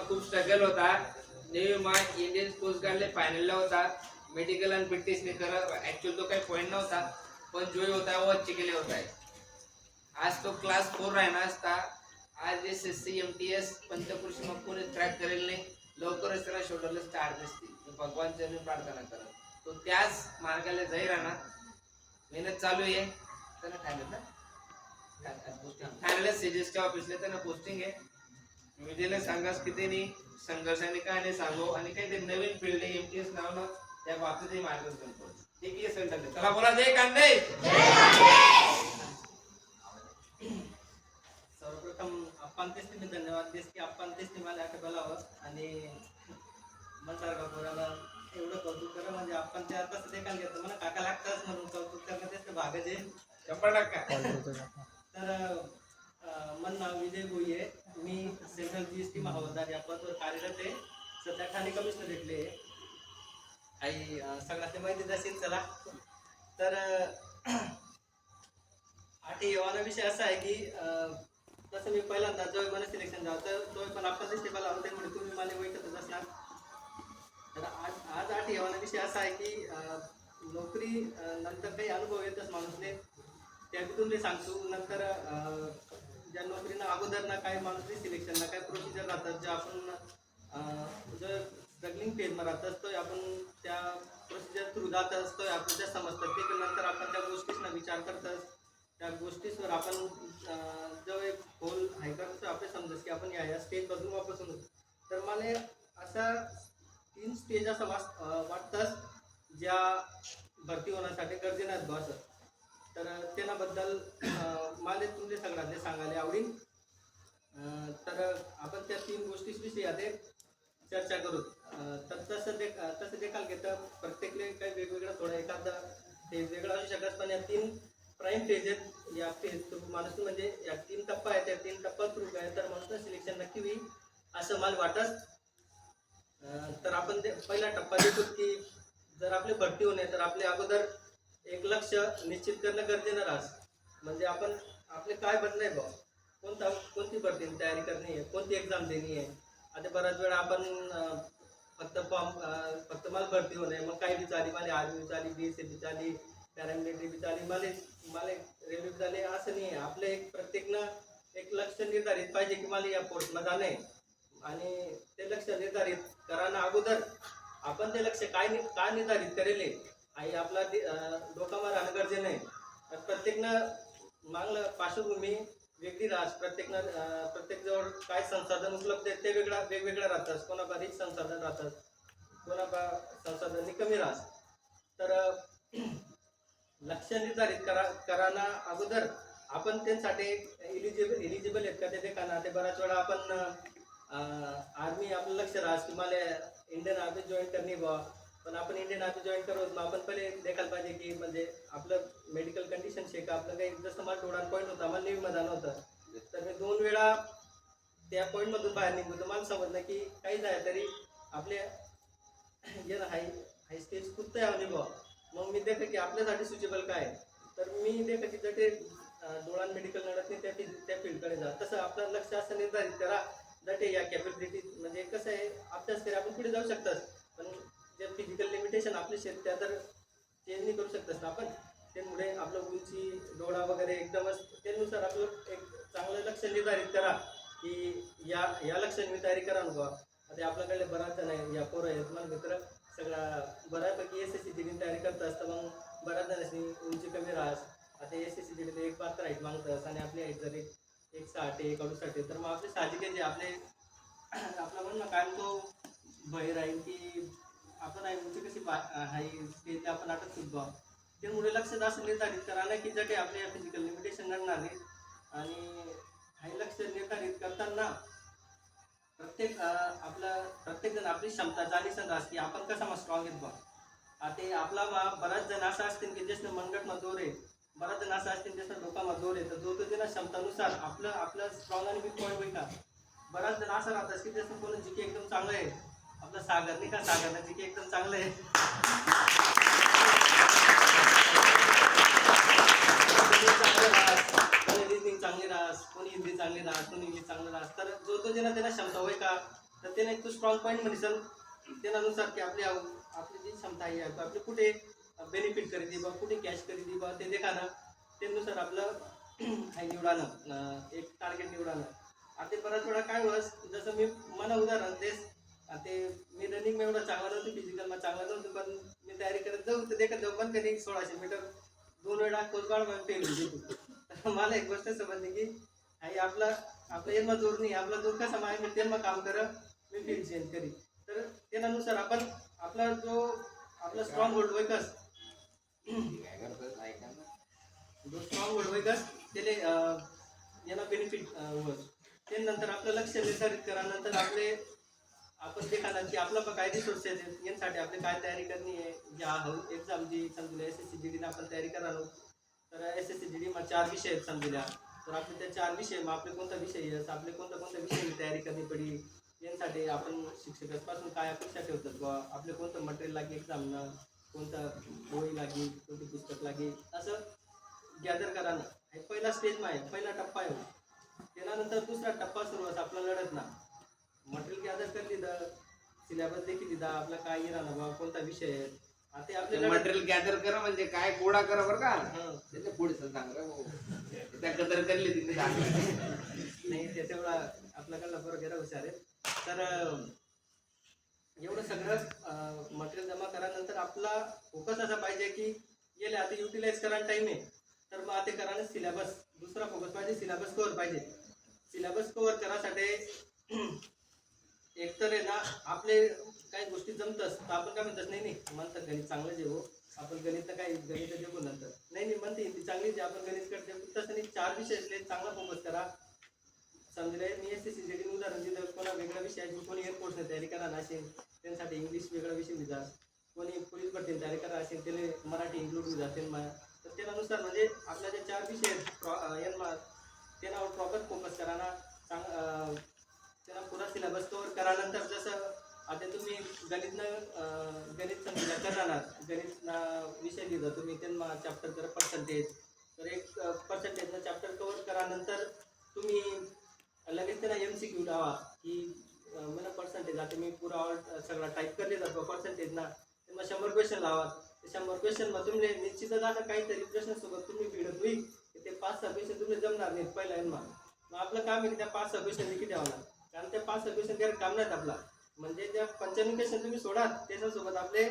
खूप स्ट्रगल होता. Navy Indian coast गार्डला फायनलला होता. मेडिकल आणि फिटनेसने खरं ॲक्च्युअल तो काही पॉईंट नव्हता, पण जो होता वो अच्छे के लिए होता है. आज तो क्लास 4 राहिला असता. आज SSC MTS पंचकृषी मग कोणी ट्रॅक करेल नाही. लवकरच त्याला शोल्डरला स्टार्ट दिसते. भगवान चरणी प्रार्थना करत तो त्याच मार्गाला जाई राहणार. मेहनत चालू आहे. त्याला काय म्हणतात ठाण्याला सीजीएसच्या ऑफिसला त्यांना पोस्टिंग आहे. विजयला सांगास की त्यांनी संघर्षाने काय नाही सांगू आणि काहीतरी नवीन फील्ड आहे MTS नावनं त्या बाबतीतही मार्गदर्शन करू. ठीक आहे सर. चला बोला जय कांदे. सर्वप्रथम आपण तेच मी धन्यवाद देस की आपण तेच मला आठ बोलावं आणि म्हणतात बोलायला एवढं कौतुक करा म्हणजे आपण त्या तसं देखील घेतो मला काका लागताच म्हणून कौतुक करणं तेच भागच आहे 100%. तर मन नाव विजय भोई आहे. मी सेंट्रल GST महावदार या पदावर कार्यरत आहे. सध्या ठाणे कमिशनरेटले काही सगळ्यात माहिती असेल चला. तर आठी येवाना विषय असा आहे की तसं मी पहिल्यांदा जो मला सिलेक्शन झालं तर तो पण आपण दिसते मला होते म्हणजे तुम्ही मला ओळखतच असणार. तर आज आठी येवाना विषय असा आहे की नोकरी नंतर काही अनुभव येतच माणूसने त्यातून मी सांगतो. नंतर ज्या नोकरीनं अगोदर ना काही माणूसने सिलेक्शन ना काही प्रोसिजर राहतात ज्या आपण जर स्ट्रगलिंग फेजमध्ये राहत असतो आपण त्या प्रोसिजर थ्रू जात असतो आपल्याला समजतात ते नंतर आपण त्या गोष्टींना विचार करतात त्या गोष्टींवर आपण जो एक गोल आहे करतो आपले समजत की आपण या स्टेजपासून वापस होतो. तर मला असा 3 स्टेज असं वाटतात ज्या भरती होण्यासाठी गरजेनं आहेत बस. तर त्याबद्दल मला तुमचे सगळ्यांना सांगायला आवडेल. तर आपण त्या 3 गोष्टींविषयी आता चर्चा करू. तर तसं देखील घेतं प्रत्येकले काही वेगवेगळं थोडं एखादा ते वेगळं असू शकत पण या 3 प्राईम फेज आहेत या फेज माणूस म्हणजे या 3 टप्पा आहेत त्या 3 टप्पा थ्रू काय तर माणूस सिलेक्शन नक्की होईल असं मला वाटत. तर आपण पहिला टप्पा देतो की जर आपली भरती होणे तर आपले अगोदर एक लक्ष निश्चित करणं गरजेचं राहतं. म्हणजे आपण आपले काय बनणं आहे बा कोणती भरती तयारी करणे आहे कोणती एक्झाम देणी आहे. आता बऱ्याच वेळा आपण फक्त मला भरती होणे मग काही बी चाली मला आर्मी बी चाली BSF बी चाली पॅरामिलिटरी बी चाली मला रेल्वे बी चाली असं नाही आहे. आपलं एक प्रत्येकनं एक लक्ष निर्धारित पाहिजे की मला या पोस्टमध्ये जाणं आहे आणि ते लक्ष निर्धारित करायला अगोदर आपण ते लक्ष काय निर्धारित करेल आई आपला डोकामा राहणं गरजेचं नाही. तर प्रत्येकनं मागलं पार्श्वभूमी वेगळी राहत प्रत्येक जवळ काय संसाधन उपलब्ध आहेत ते वेगवेगळं राहतात. कोणाला रिच संसाधन राहतात कोणाला संसाधन कमी राहत. तर लक्ष निर्धारित करायला अगोदर आपण त्यांसाठी इलिजिबल आहेत का ते देखाना. ते बऱ्याच वेळा आपण आर्मी आपलं लक्ष राहत की मला इंडियन आर्मी जॉईन करणे बा पण आपण इंडियन आर्मी जॉईन करत मग आपण पहिले देखायला पाहिजे की म्हणजे आपलं मेडिकल कंडिशन शे का आपलं काही जसं मला थोडा पॉईंट होता मला नेव्हीमध्ये आलं होतं तर मी 2 वेळा त्या पॉईंटमधून बाहेर निघतो. मला समजलं की काही जाय तरी आपले जे हाय स्टेज खूप तयार निघा मग मी देखील की आपल्यासाठी सुटेबल काय तर मी देखील की जर ते डोळ्यात मेडिकल नडत नाही त्या फील्डकडे जा. तसं आपलं लक्ष असं निर्धारित करा जटे या कॅपॅबिलिटी म्हणजे कसं आहे अभ्यास तरी आपण पुढे जाऊ शकतात पण जे फिजिकल लिमिटेशन आपले शेत त्या तर चेंज नाही करू शकतात आपण. त्यामुळे आपलं उंची डोळा वगैरे एकदमच त्यानुसार आपलं एक चांगलं लक्ष निर्धारित करा की या लक्षात मी तयारी करा नको. आता आपल्याकडे बराच जण आहे या पोरं आहेत मला मित्र सगळा बऱ्यापैकी SSC दिली तयारी करत असतं मग बऱ्याच जणांनी उंची कमी राहत. आता SSC दिली एक पात्र हाईट मागतात आणि आपली हाईट जर 160 168 तर मग आपले साहजिक जे आपले आपला म्हणणं काय तो भय राहील की आपण उंची कशी हाई ते आपण आता सुद्धा त्यामुळे लक्ष असं निर्धारित करा की जटे आपले फिजिकल लिमिटेशन नडणार नाही. आणि हाई लक्ष निर्धारित करताना प्रत्येक जण आपली क्षमता जाणीव असते की आपण कसा मग स्ट्रॉंग आहेत बा. आता आपला बराच जण असं असतील की ज्याचं मनगटમાં जोर आहे बराच जण असं असतील ज्याचं डोकाમાં जोर आहे तर जो तो त्याला क्षमतानुसार आपलं स्ट्रॉंग आणि वीक पॉईंट होईल का. बराच जण असं राहतात की त्याचं कोणी जिके एकदम चांगलं आहे आपलं सागर नाही का सागरला जिके एकदम चांगलं आहे कोणी रिजनिंग चांगली राहत कोणी हिंदी चांगली राहत कोणी इंग्लिश चांगलं राहत तर जो तो ज्याला त्याला क्षमता होय का तर त्याने एक तो स्ट्रॉंग पॉईंट म्हणीसन त्यानुसार की आपली जी क्षमता आहे आपली कुठे बेनिफिट खरेदी बा कुठे कॅश खरेदी बा ते देखाना त्यानुसार आपलं हे निवडानं एक टार्गेट निवडानं. आता ते बराच वेळा काय होस जसं मी मला उदाहरण तेच ते मी रनिंग एवढा चांगला नव्हतो फिजिकलमा चांगला नव्हतो पण मी तयारी करत जाऊ तर देखत जाऊ पण कधी 1600 मीटर 2 वेळा कोसगाड मध्ये फेल होतो. तर मला एक गोष्ट समजली की आई आपला येणं जोर नाही आपला जोर कसा माय मी तेव्हा काम कर मी फील्ड चेंज करी. तर त्यानुसार आपण आपला स्ट्रॉंग होल्ड वैकस जो स्ट्रॉंग होल्ड वैकस त्याने याला बेनिफिट होत. त्यानंतर आपलं लक्ष निर्धारित करा नंतर आपण ते खाणार की आपलं काय रिसोर्सेस आहेत यांसाठी आपली काय तयारी करणी आहे ज्या एक्झाम जी समजूया SSC GD आपण तयारी करणार तर SSC GD मग 4 विषय आहेत समजूया तर आपले त्या 4 विषय मग आपले कोणता विषय आहे आपले कोणता विषय तयारी करणी पडी यांसाठी आपण शिक्षकांपासून काय अपेक्षा ठेवतात बा आपले कोणतं मटेरियल लागे एक्झामना कोणतं वही लागे कोणती पुस्तक लागे असं गॅदर करा ना. हे पहिला स्टेज आहे पहिला टप्पा आहे. त्यानंतर दुसरा टप्पा सुरू होता आपला लढत ना मटेरियल गॅदर कर लिहिलं सिलेबस देखील लिहिला आपला काय येणार बा कोणता विषय आहे आता आपल्याला मटेरियल गॅदर करा म्हणजे काय गोळा करा बरं का त्याच्या पुढे सांग त्या गदर करली तिने नाही ते तेवढा आपल्याकडला बरोबर गेला हुशार आहे. तर एवढं सगळं मटेरियल जमा करा नंतर आपला फोकस असा पाहिजे की गेले आता युटिलाइज करायला टाइम आहे तर मग आता करा सिलेबस दुसरा फोकस पाहिजे सिलेबस कव्हर पाहिजे. सिलेबस कव्हर करासाठी एकतर आहे ना आपले काही गोष्टी जमतच तर आपण काय म्हणतात नाही म्हणतात गणित चांगलं जे हो आपण गणित काय गणित देऊ नंतर नाही म्हणते हिंदी चांगली जे आपण गणित करते तसं नाही 4 विषय असले चांगला फोकस करा. समजले मी SSC GD उदाहरण दिलं कोणा वेगळ्या विषयाची कोणी एअरफोर्सने तयारी करा असेल त्यांसाठी इंग्लिश वेगळा विषय लिहिजा कोणी पोलीस भरतीने तयारी करा असेल त्याने मराठी इन्क्लूड होऊन जाते तर त्यानुसार म्हणजे आपल्या जे 4 विषय आहेत त्यावर प्रॉपर फोकस करा ना त्याला पुरा सिलेबस कव्हर करा. नंतर जसं आता तुम्ही गणित समजा करणार गणित विषय लिहिला तुम्ही त्यांना चॅप्टर करा पर्सेंटेज तर एक पर्सेंटेजनं चॅप्टर कव्हर करा. नंतर तुम्ही लगेच त्याला MCQ लावा की मला पर्सेंटेज आता मी पुरा सगळा टाईप करले जातो पर्सेंटेज ना मग 100 क्वेश्चन लावा. 100 क्वेश्चन मग तुम्ही निश्चितच आता काहीतरी प्रश्नासोबत तुम्ही भिडत होईल ते 5-6 क्वेश्चन तुम्ही जमणार नाहीत पहिला मग आपलं काम आहे त्या 5-6 क्वेश्चन लिखी ठेवणार कारण त्या 5-6 क्वेश्चन त्याला काम नाहीत आपला म्हणजे त्या 95 क्वेश्चन तुम्ही सोडा त्याच्यासोबत आपले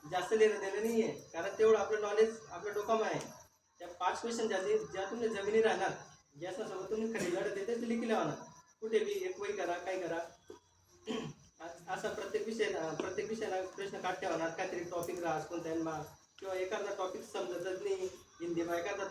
जास्त लेणं देणं नाही आहे कारण तेवढं आपलं नॉलेज आपलं डोकाम आहे. त्या 5 क्वेश्चन ज्या तुम्ही जमिनी राहणार ज्याच्यासोबत तुम्ही खरी लढत येते ते लिखी लावणार कुठे बी एक वही करा काय करा असा प्रत्येक विषयाला प्रश्न काढ ठेवणार काहीतरी टॉपिक राहा कोणत्या किंवा एखादा टॉपिक समजतच नाही हिंदीमा एखादा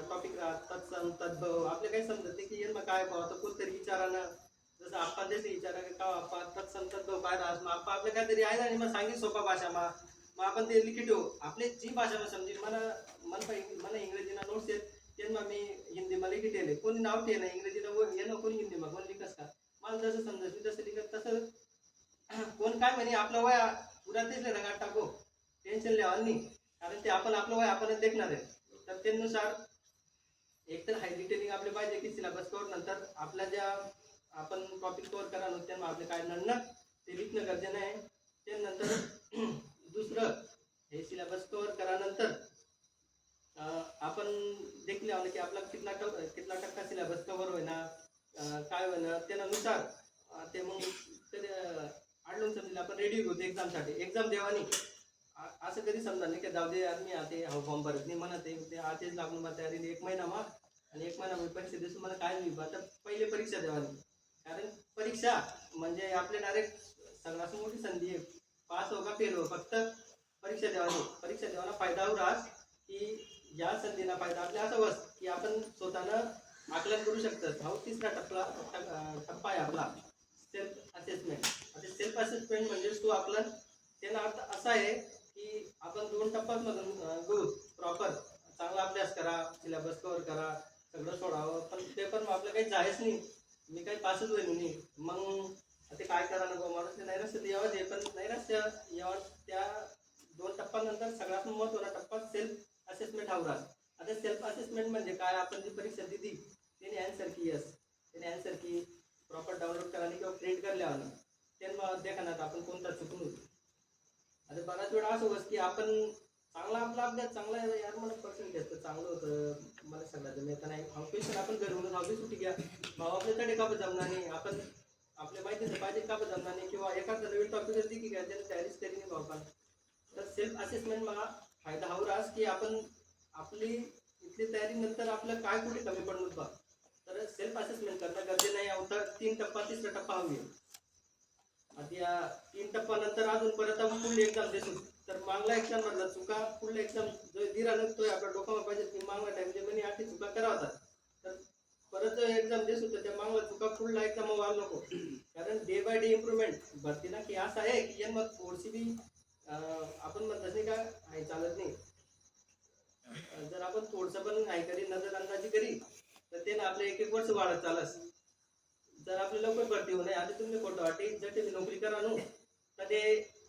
टॉपिक राहा तत्सम तद्भव आपले काही समजत नाही की मग काय पाहतो कोणतरी विचारानं जसं आपण देते विचारा का आपण तत्सम तद्भव काय राहत मग आपण आपलं काहीतरी आहे आणि मग सांगितलं सोपा भाषा मग आपण ते लिखी ठेवू आपली जी भाषा समजेल मला इंग्रजीना नोट्स आहेत त्यांना मी हिंदीमा लिखी ठेवले कोणी नाव ठेवलं इंग्रजीला येणं कोणी हिंदीमा कोण लिखस का मला जसं समजत मी तसं लिखत तसं कोण काय म्हणे आपलं वय पुरा तेच रंगात टाको टेन्शन लिहा नाही कारण ते आपण आपलं वय आपणच देखणार आहे. तर त्यानुसार एकतर हाय डिटेलिंग आपले पाहिजे की सिलेबस कव्हर नंतर आपल्या ज्या आपण टॉपिक कव्हर करा त्यांना आपले काय नडणं ते लिखणं गरजेचं आहे. त्यानंतर दुसरं हे सिलेबस कव्हर करा नंतर आपण देखील आलं की आपला कितना टक्का सिलेबस कव्हर होईना काय होईना त्यानुसार ते मग आडलून समजेल आपण रेडी होतो एक्झामसाठी एक्झाम देवानी असं कधी समजा नाही की जाऊ दे मी आता फॉर्म भरत नाही म्हणत ते आतेच लागून मला तयारी 1 महिना आणि 1 महिना परीक्षा दिवशी मला काय नाही आता पहिले परीक्षा देवानी कारण परीक्षा म्हणजे आपल्या डायरेक्ट सगळ्यात मोठी संधी आहे पास हो का फेल हो फक्त परीक्षा देवाना फायदा हो राहत की या संधीला फायदा आपल्या असं बस की आपण स्वतःनं आकलन करू शकतो. हा तिसरा टप्पा आहे आपला सेल्फ असेसमेंट. आता सेल्फ असेसमेंट म्हणजे तो आपला त्याला अर्थ असा आहे की आपण 2 टप्प्यांमधून घेऊ प्रॉपर चांगला अभ्यास करा सिलेबस कव्हर करा सगळं सोडावं पण पेपर मग आपलं काही जायच नाही मी काही पासच होईल नाही मग ते काय करा नको माणूस नैराश्य यावंच आहे पण नैराश्य यावं त्या 2 टप्प्यानंतर सगळ्यात महत्त्वाचा टप्पा सेल्फ असेसमेंट हा राहत. आता सेल्फ असेसमेंट म्हणजे काय आपण जी परीक्षा दिली त्याने ॲन्सर की यस त्याने ॲन्सर की प्रॉपर डाउनलोड करायला किंवा प्रिंट कर लिहावं त्यांना देखणार आपण कोणता चुकून होतो. आता बराच वेळा असं होतं की आपण चांगला आपला अभ्यास चांगला आहे यार, मला पर्सेंट घेतलं चांगलं होतं, मला सगळं जमत नाही, ऑफिस आपण घरून ऑफिस सुट्टी घ्या भाऊ आपल्याकडे का जमणार नाही, आपण आपल्या माहितीचं पाहिजे का जमणार नाही, किंवा एखादा नवीन टॉपिक असते की काय त्याला तयारीच करी नाही भाऊ आपण. तर सेल्फ असेसमेंट मला फायदा हा राहस की आपण आपली इथली तयारी नंतर आपलं काय कुठे कमी पडणार बा. तर सेल्फ असेसमेंट करणं गरजेचं नाही. अवतर 3 टप्पा 3रा टप्पा हवी. आता या 3 टप्पा नंतर अजून परत आपण फुल एक्झाम देतो. तर मागला एक्झाम मधला चुका फुल एक्झाम जो दिला नसतोय आपल्या डोक्यावर पाहिजे की मागला टाइम जे म्हणे आठी चुका करावतात. तर परत जो एक्झाम देत होतो त्या मागला चुका फुल एक्झाम व्हायला नको. कारण डे बाय डे इम्प्रूव्हमेंट भरतीला की असं आहे की मग थोडीशी बी आपण म्हणतात नाही का आहे चालत नाही. जर आपण थोडंसं पण नाही करी नजर अंदाजी करी तर ते ना आपलं 1-1 वर्ष वाढत चालस. जर आपली लवकर भरती होऊ नये आता तुम्ही खोटं वाटे जर तुम्ही नोकरी करा नो तर ते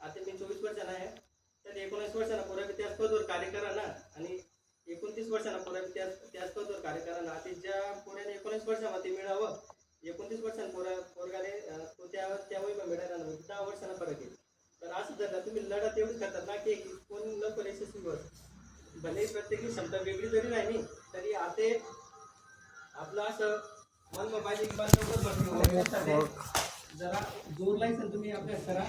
आता मी 24 वर्षांना आहे तर 19 वर्षांना पुरा त्याच पदवर कार्य करा ना, आणि 29 वर्षांना पुरा त्याच पदवर कार्य करा ना. आता ज्या पुण्याने 19 वर्षामध्ये मिळावं 29 वर्षांना पोरगाने तो त्या वय मिळाला ना 10 वर्षांना फरक आहे. तर असं जर तुम्ही लढत एवढी करतात ना की कोण लवकर यशस्वी होत. भले प्रत्येकी क्षमता वेगळी जरी राहिली तरी आता आपलं असं मन पाहिजे की जरा जोर लायसन तुम्ही अभ्यास करा.